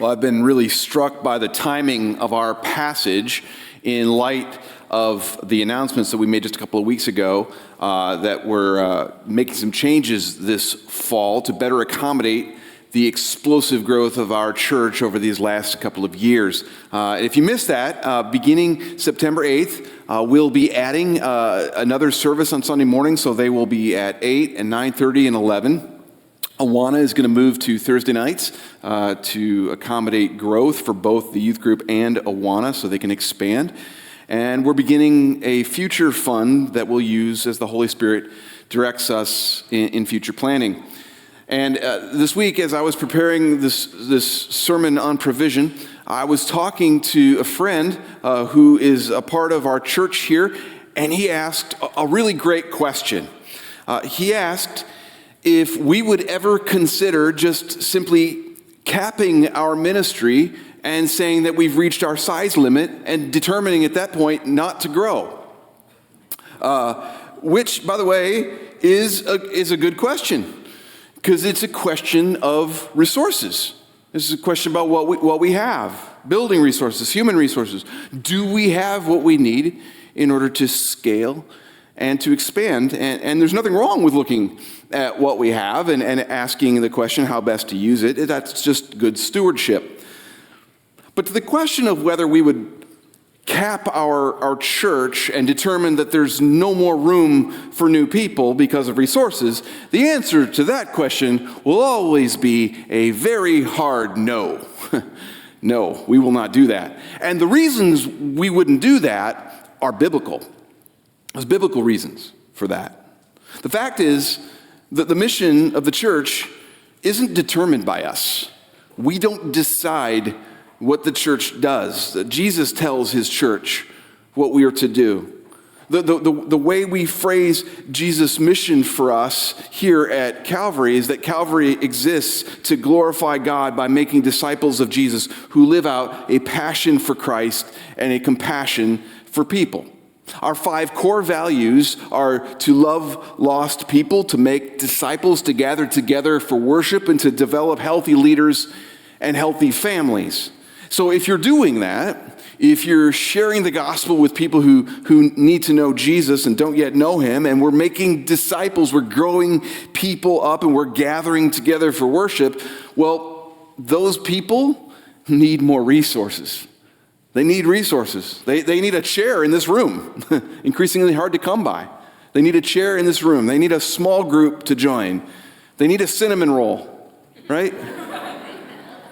Well, I've been really struck by the timing of our passage in light of the announcements that we made just a couple of weeks ago that we're making some changes this fall to better accommodate the explosive growth of our church over these last couple of years. If you missed that, beginning September 8th, we'll be adding another service on Sunday morning, so they will be at 8 and 9:30 and 11. Awana is going to move to Thursday nights to accommodate growth for both the youth group and Awana so they can expand. And we're beginning a future fund that we'll use as the Holy Spirit directs us in future planning. And this week, as I was preparing this sermon on provision, I was talking to a friend who is a part of our church here, and he asked a really great question. He asked if we would ever consider just simply capping our ministry and saying that we've reached our size limit and determining at that point not to grow. Which, by the way, is a good question, because it's a question of resources. This is a question about what we have, building resources, human resources. Do we have what we need in order to scale and to expand? And there's nothing wrong with looking at what we have and asking the question how best to use it. That's just good stewardship. But to the question of whether we would cap our church and determine that there's no more room for new people because of resources, the answer to that question will always be a very hard no. No, we will not do that. And the reasons we wouldn't do that are biblical. There's biblical reasons for that. The fact is that the mission of the church isn't determined by us. We don't decide what the church does. Jesus tells his church what we are to do. The way we phrase Jesus' mission for us here at Calvary is that Calvary exists to glorify God by making disciples of Jesus who live out a passion for Christ and a compassion for people. Our 5 core values are to love lost people, to make disciples, to gather together for worship, and to develop healthy leaders and healthy families. So if you're doing that, if you're sharing the gospel with people who need to know Jesus and don't yet know him, and we're making disciples, we're growing people up, and we're gathering together for worship, well, those people need more resources. They need resources. They need a chair in this room, increasingly hard to come by. They need a chair in this room. They need a small group to join. They need a cinnamon roll, right?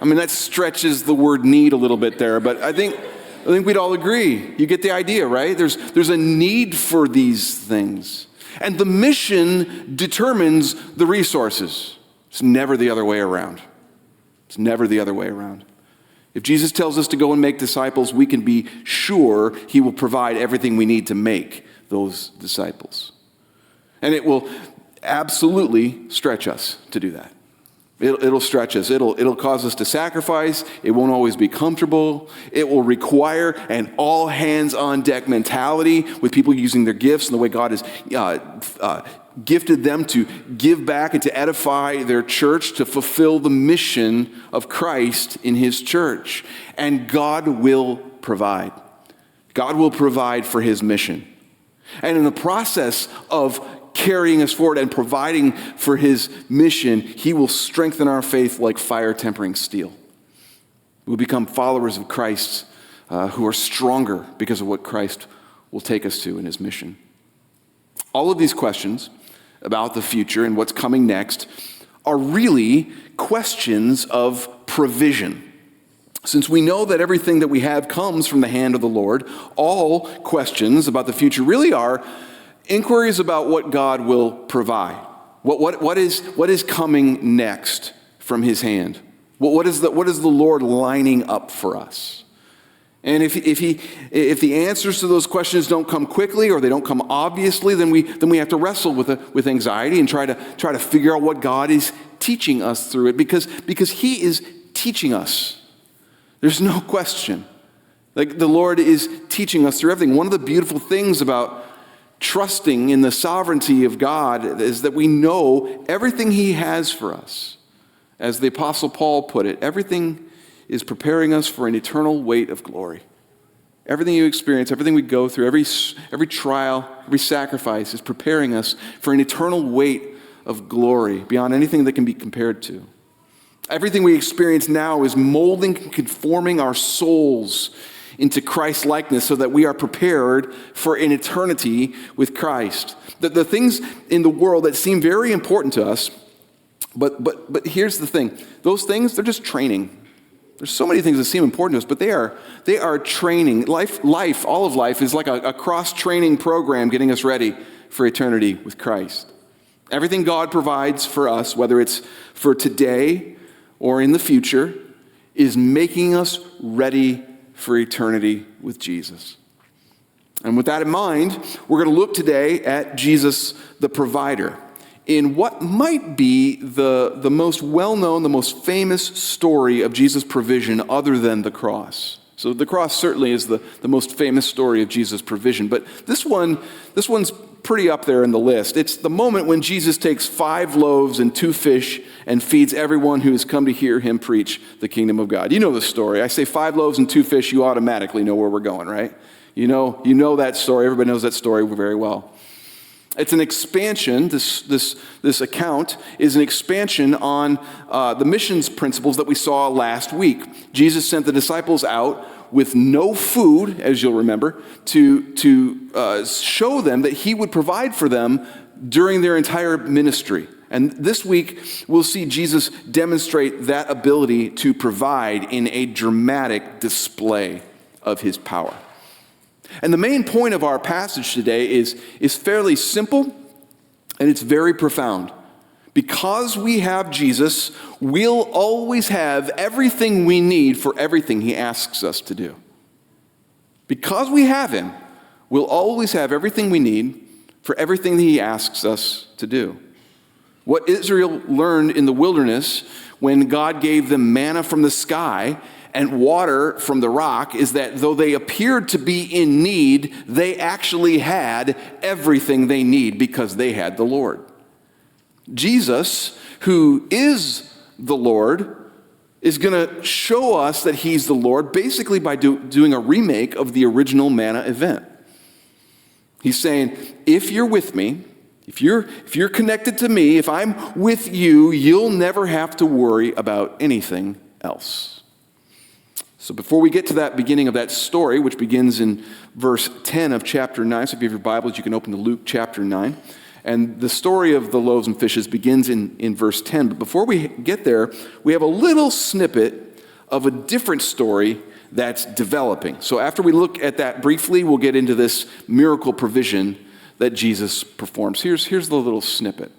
I mean, that stretches the word need a little bit there, but I think we'd all agree. You get the idea, right? There's a need for these things. And the mission determines the resources. It's never the other way around. It's never the other way around. If Jesus tells us to go and make disciples, we can be sure he will provide everything we need to make those disciples. And it will absolutely stretch us to do that. It'll stretch us. It'll cause us to sacrifice. It won't always be comfortable. It will require an all-hands-on-deck mentality with people using their gifts and the way God has gifted them to give back and to edify their church, to fulfill the mission of Christ in his church. And God will provide. God will provide for his mission. And in the process of carrying us forward and providing for his mission, he will strengthen our faith like fire tempering steel. We'll become followers of Christ who are stronger because of what Christ will take us to in his mission. All of these questions about the future and what's coming next are really questions of provision. Since we know that everything that we have comes from the hand of the Lord, all questions about the future really are inquiries about what God will provide. What is coming next from his hand? What is the Lord lining up for us? And if the answers to those questions don't come quickly or they don't come obviously, then we have to wrestle with anxiety and try to figure out what God is teaching us through it, because he is teaching us. There's no question. Like, the Lord is teaching us through everything. One of the beautiful things about trusting in the sovereignty of God is that we know everything he has for us. As the Apostle Paul put it, everything is preparing us for an eternal weight of glory. Everything you experience, everything we go through, every trial, every sacrifice is preparing us for an eternal weight of glory beyond anything that can be compared to. Everything we experience now is molding and conforming our souls into Christ's likeness so that we are prepared for an eternity with Christ. The things in the world that seem very important to us, but here's the thing. Those things, they're just training. There's so many things that seem important to us, but they are training. Life, all of life is like a cross-training program getting us ready for eternity with Christ. Everything God provides for us, whether it's for today or in the future, is making us ready for eternity with Jesus. And with that in mind, we're going to look today at Jesus the provider in what might be the most well-known, the most famous story of Jesus' provision other than the cross. So the cross certainly is the most famous story of Jesus' provision, but this one's pretty up there in the list. It's the moment when Jesus takes 5 loaves and 2 fish and feeds everyone who has come to hear him preach the kingdom of God. You know the story. I say 5 loaves and 2 fish, you automatically know where we're going, right? You know that story. Everybody knows that story very well. It's an expansion. This account is an expansion on the missions principles that we saw last week. Jesus sent the disciples out with no food, as you'll remember, to show them that he would provide for them during their entire ministry. And this week, we'll see Jesus demonstrate that ability to provide in a dramatic display of his power. And the main point of our passage today is fairly simple, and it's very profound. Because we have Jesus, we'll always have everything we need for everything he asks us to do. Because we have him, we'll always have everything we need for everything that he asks us to do. What Israel learned in the wilderness when God gave them manna from the sky and water from the rock is that though they appeared to be in need, they actually had everything they need because they had the Lord. Jesus, who is the Lord, is going to show us that he's the Lord basically by doing a remake of the original manna event. He's saying, if you're with me, if you're connected to me, if I'm with you, you'll never have to worry about anything else. So before we get to that beginning of that story, which begins in verse 10 of chapter 9, so if you have your Bibles, you can open to Luke chapter 9. And the story of the loaves and fishes begins in verse 10. But before we get there, we have a little snippet of a different story that's developing. So after we look at that briefly, we'll get into this miracle provision that Jesus performs. Here's the little snippet.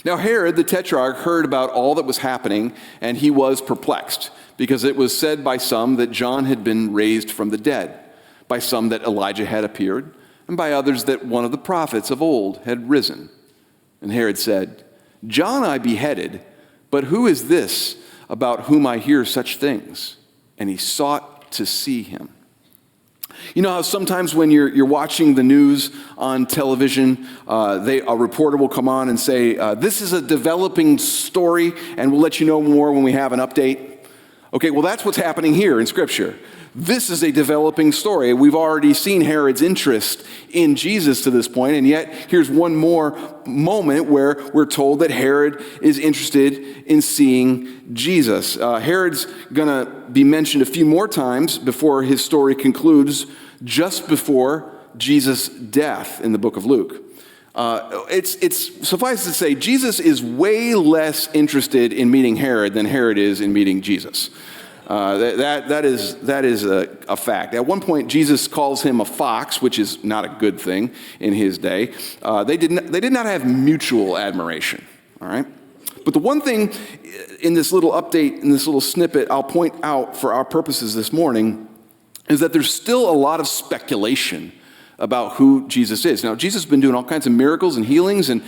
Now Herod the Tetrarch heard about all that was happening, and he was perplexed, because it was said by some that John had been raised from the dead, by some that Elijah had appeared, and by others that one of the prophets of old had risen. And Herod said, John I beheaded, but who is this about whom I hear such things? And he sought to see him. You know how sometimes when you're watching the news on television, a reporter will come on and say, this is a developing story, and we'll let you know more when we have an update. Okay, well, that's what's happening here in Scripture. This is a developing story. We've already seen Herod's interest in Jesus to this point, and yet here's one more moment where we're told that Herod is interested in seeing Jesus. Herod's going to be mentioned a few more times before his story concludes, just before Jesus' death in the book of Luke. It's suffice to say, Jesus is way less interested in meeting Herod than Herod is in meeting Jesus. That is a fact. At one point, Jesus calls him a fox, which is not a good thing in his day. They did not have mutual admiration. All right. But the one thing in this little update, in this little snippet, I'll point out for our purposes this morning is that there's still a lot of speculation about who Jesus is. Now, Jesus has been doing all kinds of miracles and healings, and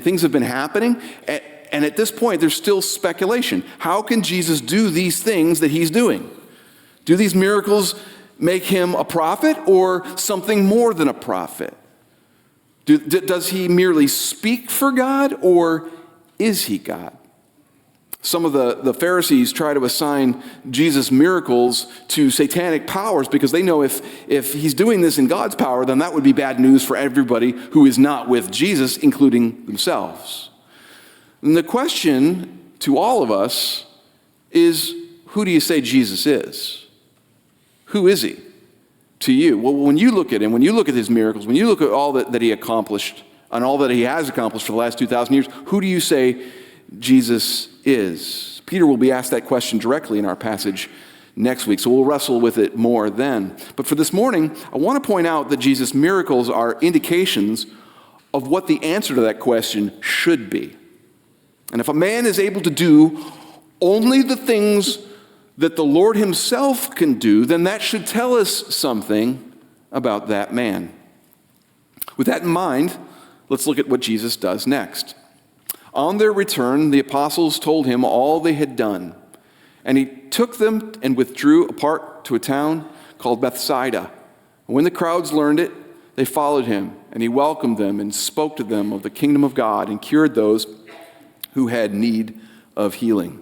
things have been happening. And at this point, there's still speculation. How can Jesus do these things that he's doing? Do these miracles make him a prophet or something more than a prophet? Does he merely speak for God, or is he God? Some of the Pharisees try to assign Jesus' miracles to satanic powers because they know if he's doing this in God's power, then that would be bad news for everybody who is not with Jesus, including themselves. And the question to all of us is, who do you say Jesus is? Who is he to you? Well, when you look at him, when you look at his miracles, when you look at all that he accomplished and all that he has accomplished for the last 2,000 years, who do you say Jesus is? Peter will be asked that question directly in our passage next week, so we'll wrestle with it more then. But for this morning, I want to point out that Jesus' miracles are indications of what the answer to that question should be. And if a man is able to do only the things that the Lord himself can do, then that should tell us something about that man. With that in mind, let's look at what Jesus does next. On their return, the apostles told him all they had done, and he took them and withdrew apart to a town called Bethsaida. And when the crowds learned it, they followed him, and he welcomed them and spoke to them of the kingdom of God and cured those who had need of healing.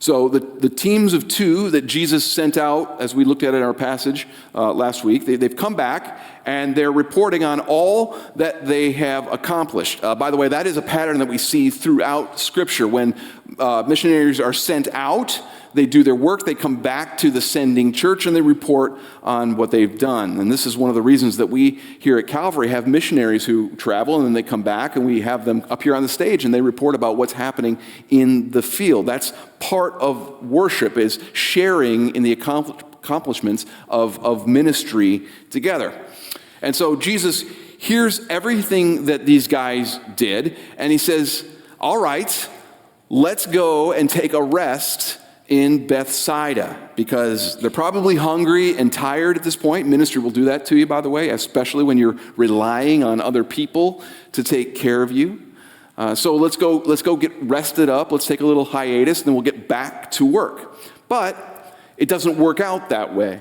So the teams of two that Jesus sent out, as we looked at in our passage last week, they've come back and they're reporting on all that they have accomplished. By the way, that is a pattern that we see throughout Scripture. When missionaries are sent out, they do their work, they come back to the sending church, and they report on what they've done. And this is one of the reasons that we here at Calvary have missionaries who travel, and then they come back, and we have them up here on the stage, and they report about what's happening in the field. That's part of worship, is sharing in the accomplishments of ministry together. And so Jesus hears everything that these guys did, and he says, all right, let's go and take a rest in Bethsaida, because they're probably hungry and tired at this point. Ministry will do that to you, by the way, especially when you're relying on other people to take care of you. So let's go get rested up. Let's take a little hiatus, and then we'll get back to work. But it doesn't work out that way.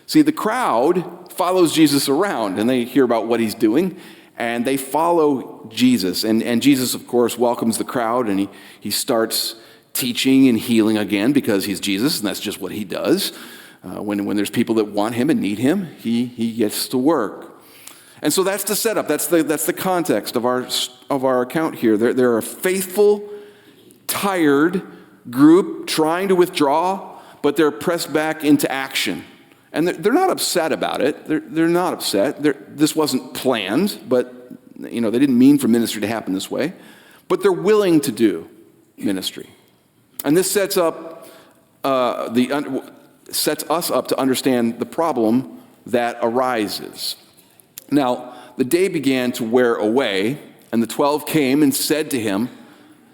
See, the crowd follows Jesus around, and they hear about what he's doing, and they follow Jesus. And Jesus, of course, welcomes the crowd, and he starts teaching and healing again, because he's Jesus, and that's just what he does. When there's people that want him and need him, he gets to work. And so that's the setup. That's the context of our account here. They're a faithful, tired group trying to withdraw, but they're pressed back into action. And they're not upset about it. They're not upset. This wasn't planned, but they didn't mean for ministry to happen this way. But they're willing to do ministry. And this sets us up to understand the problem that arises. Now, the day began to wear away, and the 12 came and said to him,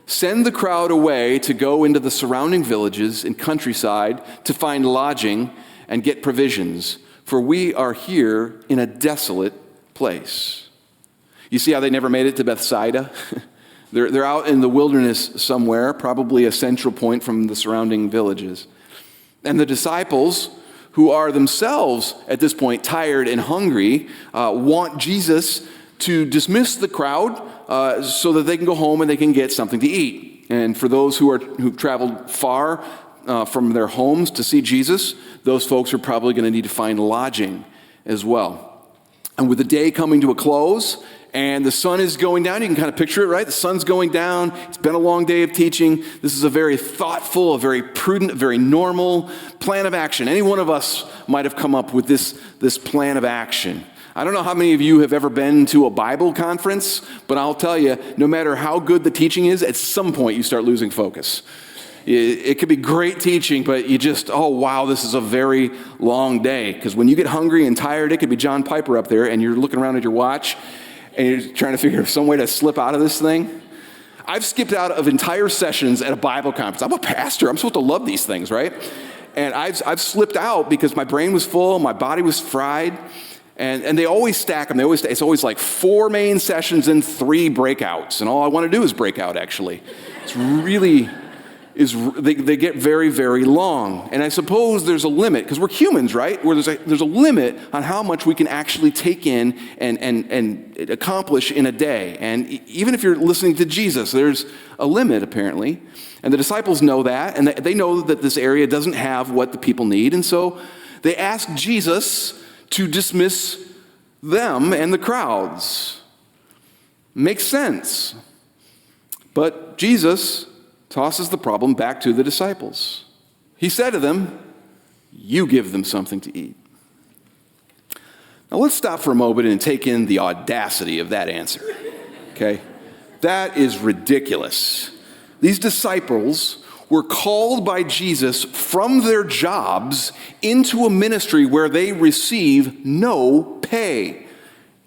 "Send the crowd away to go into the surrounding villages and countryside to find lodging and get provisions, for we are here in a desolate place." You see how they never made it to Bethsaida? They're out in the wilderness somewhere, probably a central point from the surrounding villages. And the disciples, who are themselves at this point tired and hungry, want Jesus to dismiss the crowd so that they can go home and they can get something to eat. And for those who've traveled far from their homes to see Jesus, those folks are probably going to need to find lodging as well. And with the day coming to a close, and the sun is going down. You can kind of picture it, right? The sun's going down. It's been a long day of teaching. This is a very thoughtful, a very prudent, a very normal plan of action. Any one of us might have come up with this plan of action. I don't know how many of you have ever been to a Bible conference, but I'll tell you, no matter how good the teaching is, at some point you start losing focus. It could be great teaching, but you just, oh wow, this is a very long day. Because when you get hungry and tired, it could be John Piper up there, and you're looking around at your watch, and you're trying to figure out some way to slip out of this thing. I've skipped out of entire sessions at a Bible conference. I'm a pastor. I'm supposed to love these things, right? And I've slipped out because my brain was full, my body was fried, and they always stack them. It's always like 4 main sessions and 3 breakouts, and all I want to do is break out, actually. It's really, they get very, very long. And I suppose there's a limit, because we're humans, right? Where there's a limit on how much we can actually take in and accomplish in a day. And even if you're listening to Jesus, there's a limit, apparently. And the disciples know that, and they know that this area doesn't have what the people need. And so they ask Jesus to dismiss them and the crowds. Makes sense. But Jesus tosses the problem back to the disciples. He said to them, "You give them something to eat." Now let's stop for a moment and take in the audacity of that answer. Okay? That is ridiculous. These disciples were called by Jesus from their jobs into a ministry where they receive no pay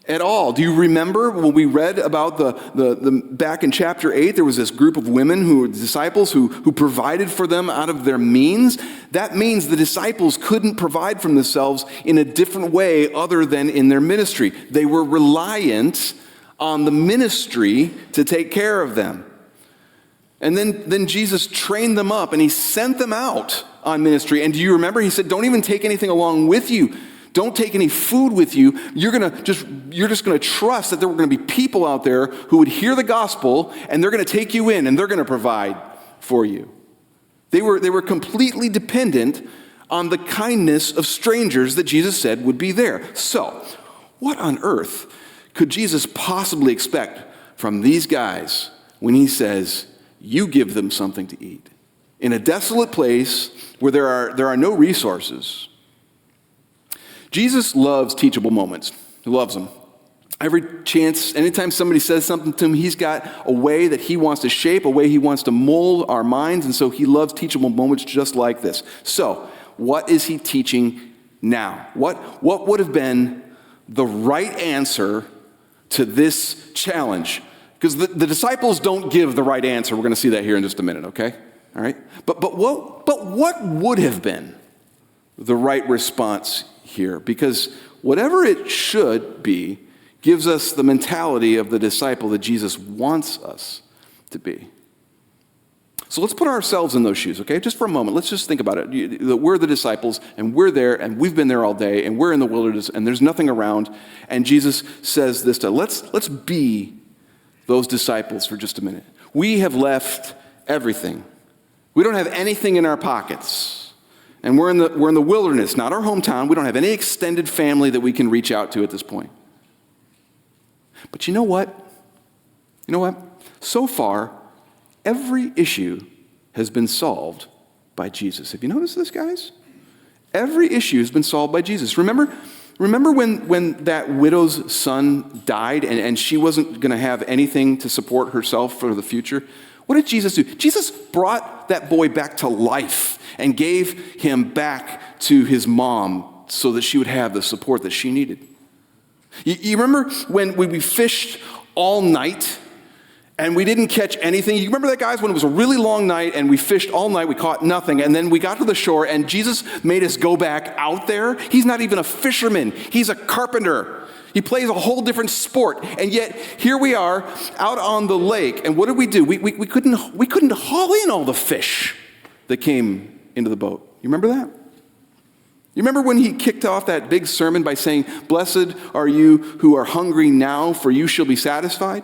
at all. Do you remember when we read about the back in chapter 8, there was this group of women who were disciples who provided for them out of their means? That means the disciples couldn't provide for themselves in a different way other than in their ministry. They were reliant on the ministry to take care of them. And then Jesus trained them up and he sent them out on ministry. And do you remember? He said, don't even take anything along with you. Don't take any food with you. You're just going to trust that there were going to be people out there who would hear the gospel, and they're going to take you in, and they're going to provide for you. They were completely dependent on the kindness of strangers that Jesus said would be there. So, what on earth could Jesus possibly expect from these guys when he says, "You give them something to eat"? In a desolate place where there are no resources. Jesus loves teachable moments. He loves them. Every chance, anytime somebody says something to him, he's got a way that he wants to shape, a way he wants to mold our minds, and so he loves teachable moments just like this. So, what is he teaching now? What would have been the right answer to this challenge? Because the disciples don't give the right answer. We're going to see that here in just a minute, okay? All right? But what would have been the right response here? Because whatever it should be gives us the mentality of the disciple that Jesus wants us to be. So let's put ourselves in those shoes, okay? Just for a moment. Let's just think about it. We're the disciples, and we're there, and we've been there all day, and we're in the wilderness, and there's nothing around. And Jesus says this to let's be those disciples for just a minute. We have left everything. We don't have anything in our pockets. And we're in the wilderness, not our hometown. We don't have any extended family that we can reach out to at this point. But you know what? You know what? So far, every issue has been solved by Jesus. Have you noticed this, guys? Every issue has been solved by Jesus. Remember when that widow's son died and she wasn't going to have anything to support herself for the future? What did Jesus do? Jesus brought that boy back to life and gave him back to his mom so that she would have the support that she needed. You remember when we fished all night and we didn't catch anything? You remember that, guys, when it was a really long night and we fished all night, we caught nothing, and then we got to the shore and Jesus made us go back out there? He's not even a fisherman. He's a carpenter. He plays a whole different sport, and yet here we are out on the lake, and what did we do? We couldn't haul in all the fish that came into the boat. You remember that? You remember when he kicked off that big sermon by saying, "Blessed are you who are hungry now, for you shall be satisfied"?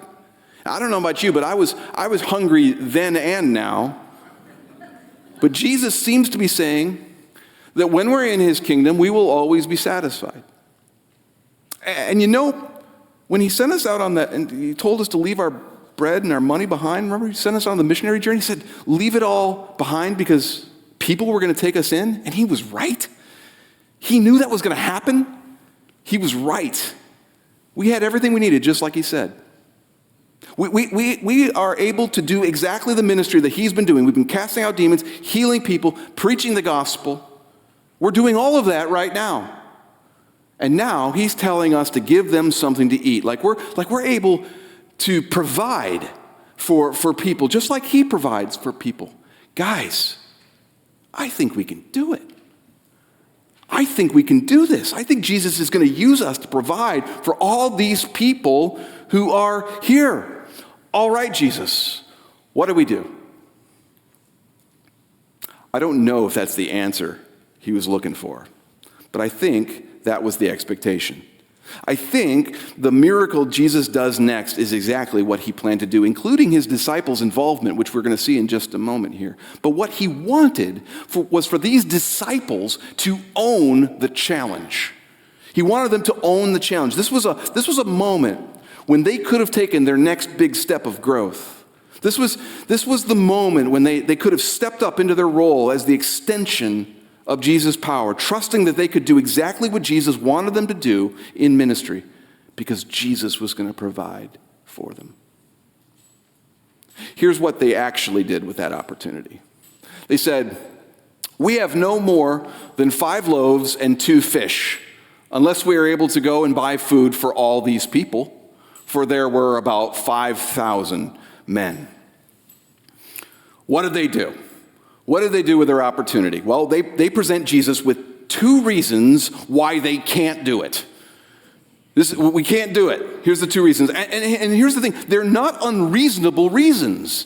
I don't know about you, but I was hungry then and now. But Jesus seems to be saying that when we're in his kingdom, we will always be satisfied. And you know, when he sent us out on that, and he told us to leave our bread and our money behind, remember he sent us on the missionary journey? He said, leave it all behind because people were going to take us in, and he was right. He knew that was going to happen. He was right. We had everything we needed, just like he said. We are able to do exactly the ministry that he's been doing. We've been casting out demons, healing people, preaching the gospel. We're doing all of that right now. And now he's telling us to give them something to eat. Like we're able to provide for people, just like he provides for people. Guys, I think we can do it. I think we can do this. I think Jesus is going to use us to provide for all these people who are here. All right, Jesus, what do we do? I don't know if that's the answer he was looking for, but I think that was the expectation. I think the miracle Jesus does next is exactly what he planned to do, including his disciples' involvement, which we're going to see in just a moment here. But what he wanted was for these disciples to own the challenge. He wanted them to own the challenge. This was a moment when they could have taken their next big step of growth. This was the moment when they could have stepped up into their role as the extension of Jesus' power, trusting that they could do exactly what Jesus wanted them to do in ministry, because Jesus was going to provide for them. Here's what they actually did with that opportunity. They said, "We have no more than 5 loaves and 2 fish, unless we are able to go and buy food for all these people," for there were about 5,000 men. What did they do? What did they do with their opportunity? Well, they present Jesus with 2 reasons why they can't do it. We can't do it. Here's the 2 reasons. And here's the thing. They're not unreasonable reasons.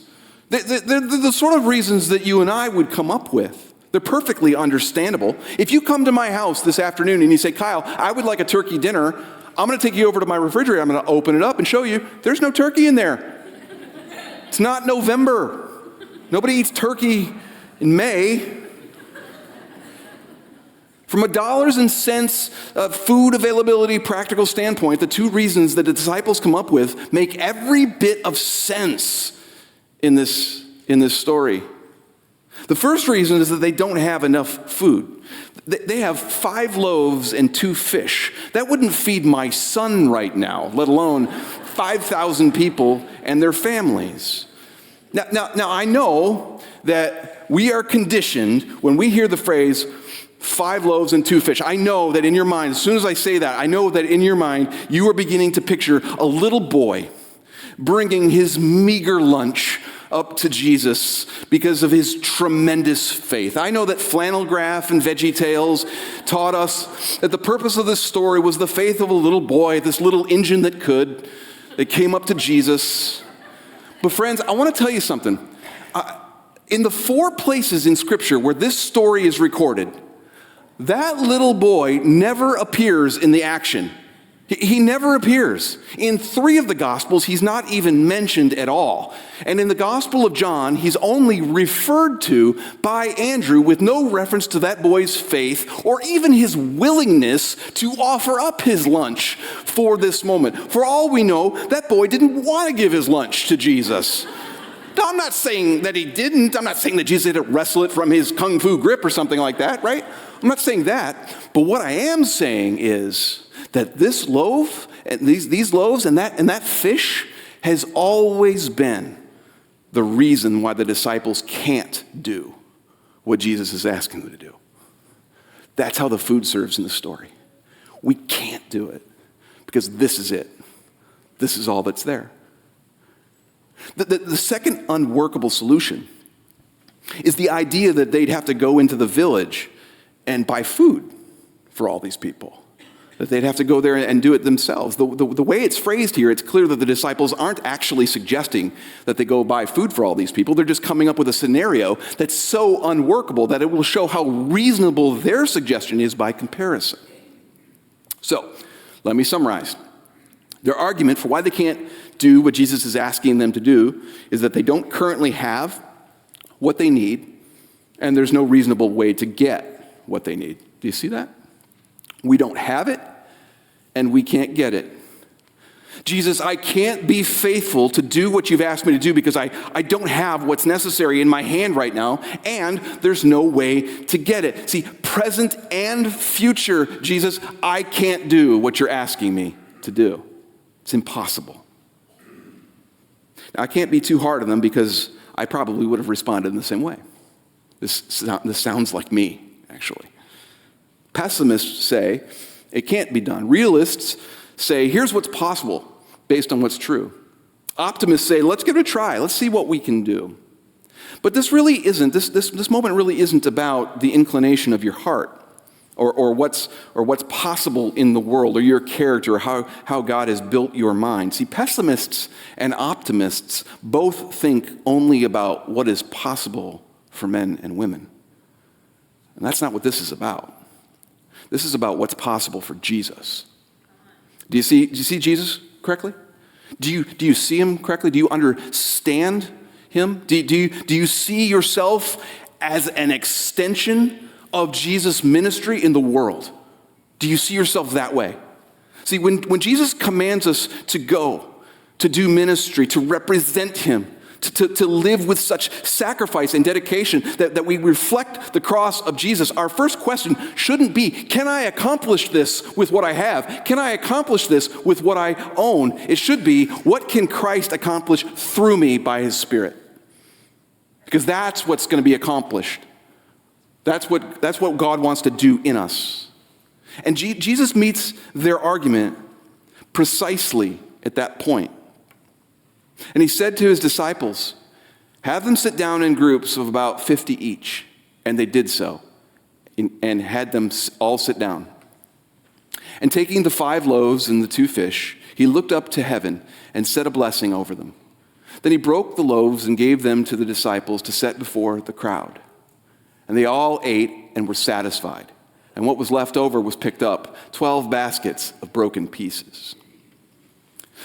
They're the sort of reasons that you and I would come up with. They're perfectly understandable. If you come to my house this afternoon and you say, "Kyle, I would like a turkey dinner," I'm going to take you over to my refrigerator. I'm going to open it up and show you there's no turkey in there. It's not November. Nobody eats turkey in May. From a dollars and cents food availability practical standpoint, the 2 reasons that the disciples come up with make every bit of sense in this story. The first reason is that they don't have enough food. They have 5 loaves and 2 fish. That wouldn't feed my son right now, let alone 5,000 people and their families. Now I know that we are conditioned when we hear the phrase 5 loaves and 2 fish. I know that in your mind, as soon as I say that, I know that in your mind, you are beginning to picture a little boy bringing his meager lunch up to Jesus because of his tremendous faith. I know that Flannel Graph and Veggie Tales taught us that the purpose of this story was the faith of a little boy, this little engine that came up to Jesus. But friends, I want to tell you something. In the 4 places in Scripture where this story is recorded, that little boy never appears in the action. He never appears. In 3 of the Gospels, he's not even mentioned at all. And in the Gospel of John, he's only referred to by Andrew with no reference to that boy's faith or even his willingness to offer up his lunch for this moment. For all we know, that boy didn't want to give his lunch to Jesus. Now, I'm not saying that he didn't. I'm not saying that Jesus had to wrestle it from his kung fu grip or something like that, right? I'm not saying that. But what I am saying is that this loaf, and these loaves and that fish has always been the reason why the disciples can't do what Jesus is asking them to do. That's how the food serves in the story. We can't do it because this is it. This is all that's there. The second unworkable solution is the idea that they'd have to go into the village and buy food for all these people. That they'd have to go there and do it themselves. The way it's phrased here, it's clear that the disciples aren't actually suggesting that they go buy food for all these people. They're just coming up with a scenario that's so unworkable that it will show how reasonable their suggestion is by comparison. So, let me summarize. Their argument for why they can't do what Jesus is asking them to do is that they don't currently have what they need, and there's no reasonable way to get what they need. Do you see that? We don't have it, and we can't get it. Jesus, I can't be faithful to do what you've asked me to do because I don't have what's necessary in my hand right now, and there's no way to get it. See, present and future, Jesus, I can't do what you're asking me to do. It's impossible. Now, I can't be too hard on them because I probably would have responded in the same way. This sounds like me, actually. Pessimists say it can't be done. Realists say here's what's possible based on what's true. Optimists say let's give it a try. Let's see what we can do. But this really isn't, this moment really isn't about the inclination of your heart or what's possible in the world or your character or how God has built your mind. See, pessimists and optimists both think only about what is possible for men and women. And that's not what this is about. This is about what's possible for Jesus. Do you see Jesus correctly? Do you see him correctly? Do you understand him? Do you see yourself as an extension of Jesus' ministry in the world? Do you see yourself that way? See, when Jesus commands us to go, to do ministry, to represent him, to live with such sacrifice and dedication that we reflect the cross of Jesus, our first question shouldn't be, can I accomplish this with what I have? Can I accomplish this with what I own? It should be, what can Christ accomplish through me by his Spirit? Because that's what's going to be accomplished. That's what God wants to do in us. And Jesus meets their argument precisely at that point. And he said to his disciples, have them sit down in groups of about 50 each. And they did so, and had them all sit down. And taking the 5 loaves and the 2 fish, he looked up to heaven and said a blessing over them. Then he broke the loaves and gave them to the disciples to set before the crowd. And they all ate and were satisfied. And what was left over was picked up, 12 baskets of broken pieces.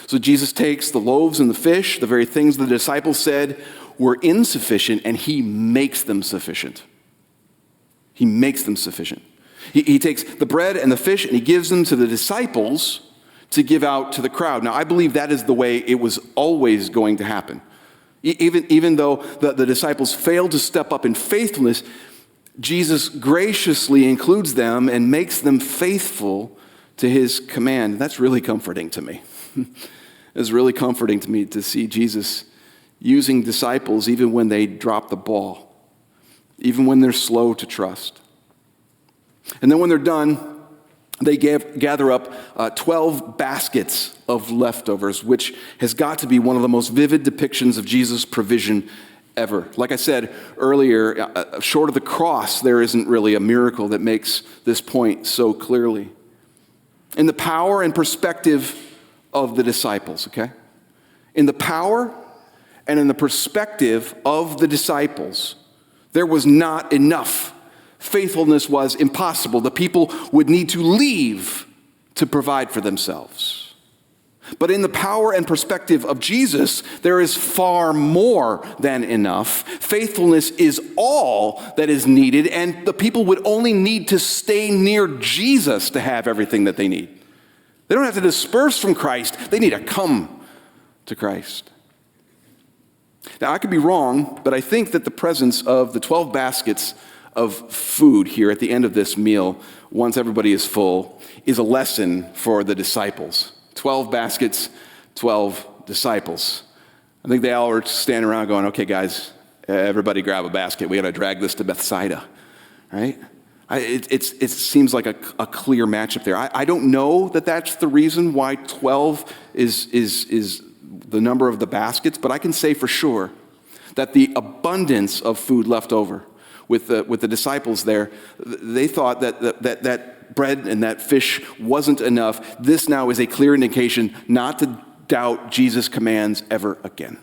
So Jesus takes the loaves and the fish, the very things the disciples said were insufficient, and he makes them sufficient. He makes them sufficient. He takes the bread and the fish and he gives them to the disciples to give out to the crowd. Now, I believe that is the way it was always going to happen. Even though the disciples failed to step up in faithfulness, Jesus graciously includes them and makes them faithful to his command. That's really comforting to me. It's really comforting to me to see Jesus using disciples even when they drop the ball, even when they're slow to trust. And then when they're done, they gather up 12 baskets of leftovers, which has got to be one of the most vivid depictions of Jesus' provision ever. Like I said earlier, short of the cross, there isn't really a miracle that makes this point so clearly. In the power and perspective of the disciples, okay? In the power and in the perspective of the disciples, there was not enough. Faithfulness was impossible. The people would need to leave to provide for themselves. But in the power and perspective of Jesus, there is far more than enough. Faithfulness is all that is needed, and the people would only need to stay near Jesus to have everything that they need. They don't have to disperse from Christ. They need to come to Christ. Now, I could be wrong, but I think that the presence of the 12 baskets of food here at the end of this meal, once everybody is full, is a lesson for the disciples. 12 baskets, 12 disciples. I think they all were standing around going, okay, guys, everybody grab a basket. We got to drag this to Bethsaida, right? It seems like a clear matchup there. I don't know that that's the reason why 12 is the number of the baskets, but I can say for sure that the abundance of food left over with the disciples there, they thought that bread and that fish wasn't enough. This now is a clear indication not to doubt Jesus' commands ever again.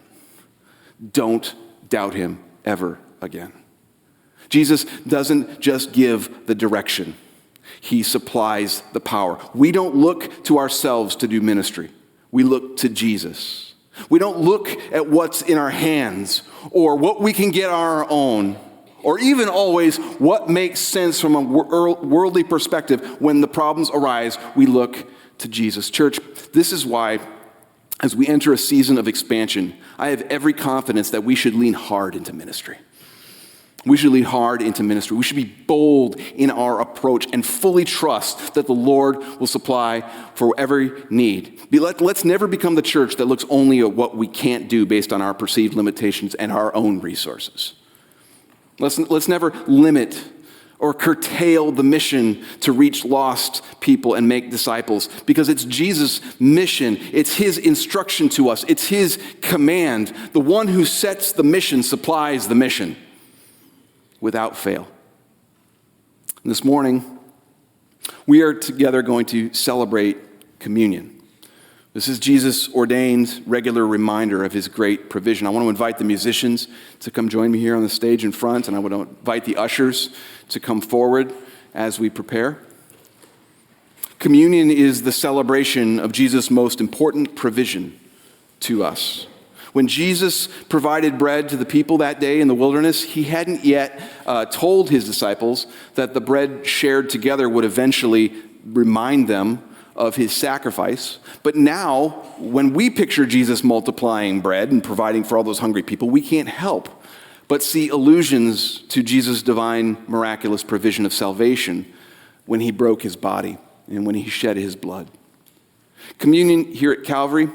Don't doubt him ever again. Jesus doesn't just give the direction. He supplies the power. We don't look to ourselves to do ministry. We look to Jesus. We don't look at what's in our hands or what we can get on our own, or even always what makes sense from a worldly perspective. When the problems arise, we look to Jesus. Church, this is why, as we enter a season of expansion, I have every confidence that we should lean hard into ministry. We should lean hard into ministry. We should be bold in our approach and fully trust that the Lord will supply for every need. Let's never become the church that looks only at what we can't do based on our perceived limitations and our own resources. Let's never limit or curtail the mission to reach lost people and make disciples, because it's Jesus' mission. It's his instruction to us. It's his command. The one who sets the mission supplies the mission without fail. This morning, we are together going to celebrate communion. This is Jesus' ordained regular reminder of his great provision. I want to invite the musicians to come join me here on the stage in front, and I want to invite the ushers to come forward as we prepare. Communion is the celebration of Jesus' most important provision to us. When Jesus provided bread to the people that day in the wilderness, he hadn't yet told his disciples that the bread shared together would eventually remind them of his sacrifice. But now, when we picture Jesus multiplying bread and providing for all those hungry people, we can't help but see allusions to Jesus' divine, miraculous provision of salvation when he broke his body and when he shed his blood. Communion here at Calvary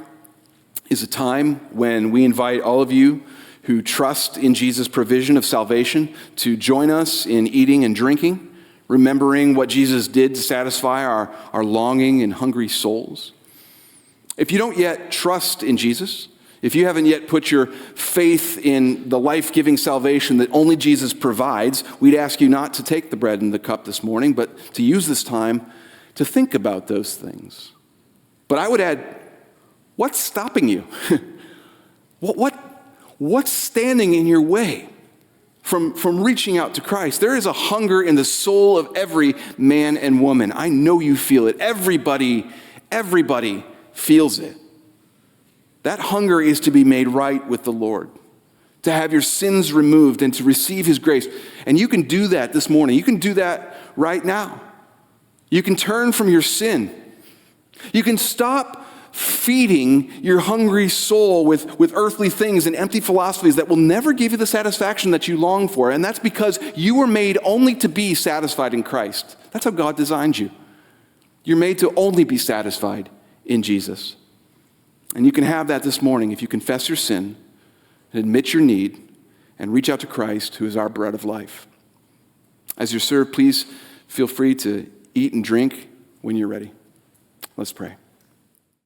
is a time when we invite all of you who trust in Jesus' provision of salvation to join us in eating and drinking, remembering what Jesus did to satisfy our longing and hungry souls. If you don't yet trust in Jesus, if you haven't yet put your faith in the life-giving salvation that only Jesus provides, we'd ask you not to take the bread and the cup this morning, but to use this time to think about those things. But I would add, what's stopping you? What's standing in your way from reaching out to Christ? There is a hunger in the soul of every man and woman. I know you feel it. Everybody feels it. That hunger is to be made right with the Lord, to have your sins removed and to receive his grace. And you can do that this morning. You can do that right now. You can turn from your sin. You can stop feeding your hungry soul with earthly things and empty philosophies that will never give you the satisfaction that you long for. And that's because you were made only to be satisfied in Christ. That's how God designed you. You're made to only be satisfied in Jesus. And you can have that this morning if you confess your sin and admit your need and reach out to Christ, who is our bread of life. As you're served, please feel free to eat and drink when you're ready. Let's pray.